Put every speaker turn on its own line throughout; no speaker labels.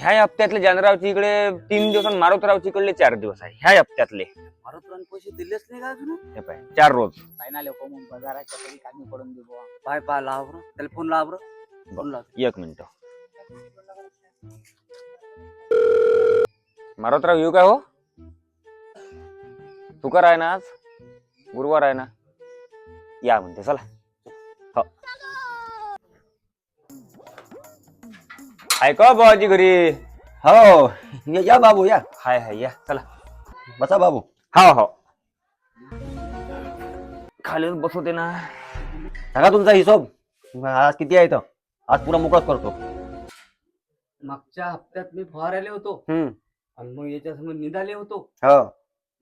ह्या हप्त्यातले जानरावची इकडे 3 दिवस आणि मारुतरावची इकडले 4 दिवस आहे. ह्या हप्त्यातले
मारुतरावने पैसे दिलेच नाही का अजून?
हे पाय 4 रोज.
काय ना लोक मग बाजाराच्या तरी कामी पडून देऊ.
पाय लाव बरं, त्याला फोन लाव बरं. फोन लाव.
1 मिनिट. मारुतराव येऊ काय हो? तुकार आहे ना आज? गुरुवार आहे ना? या म्हणते चला. हो ऐका बाबाजी घरी.
हो या बाबू या.
हाय हाय या चला.
बसा बाबू.
हो हो खाली बसवते ना.
सांगा तुमचा हिशोब. आज किती आहे? आज पुरा मोकळाच करतो.
मागच्या हप्त्यात मी फवारायला होतो आणि मग याच्या समोर निंदाले होतो.
हो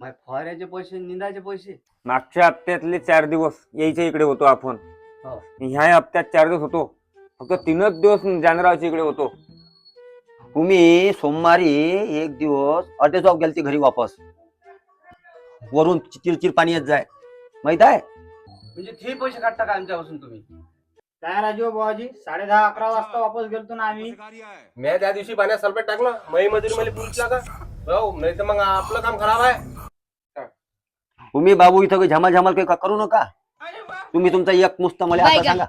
माझे फवाऱ्याचे पैसे, निंदाचे पैसे.
मागच्या हप्त्यातले 4 दिवस यायच्या इकडे होतो आपण.
हो.
ह्या हप्त्यात 4 दिवस होतो. फक्त 3च दिवस जानरावच्या इकडे होतो.
तुम्ही सोमवारी 1 दिवस अर्धे जॉब गेलते घरी वापस. वरून चिरचिर पाणी येत जाय माहित आहे.
म्हणजे ते पैसे काढता का आमच्यापासून तुम्ही?
काय राजू बाबाजी 10:30-11 वाजता वापस गेलतो ना आम्ही.
मी त्या दिवशी पाण्यात सल्फेट टाकलं. मही मजुरी मला पुढच्या का भाऊ, नाही तर मग आपलं काम खराब आहे.
तुम्ही बाबू इथं झमाल झमाल काही करू नका. तुम्ही तुमचा एक मुस्त मला आता सांगा.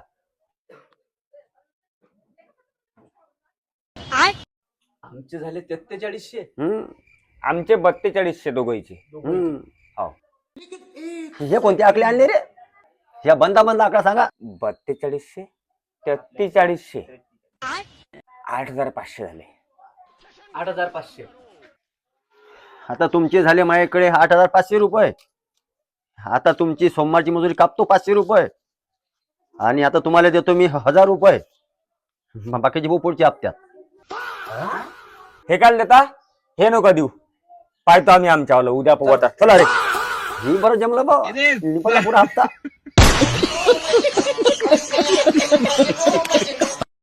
आमचे झाले 4300.
आमचे 4200 दोघांचे.
हो हे कोणते आकडे आणले रे? या बंदा आकडा सांगा.
4200 4300 8500 झाले.
8500.
आता तुमचे झाले माझ्याकडे 8500 रुपये. आता तुमची सोमवारची मजुरी कापतो 500 रुपये आणि आता तुम्हाला देतो मी 1000 रुपये. बाकीचे भाऊ पुढच्या हप्त्यात.
हे काय देता? हे नका देऊ. पाहतो आम्ही आमच्यावाला उद्या पोवता. चला रे.
ही बरं जमलं बा. पुरा हप्ता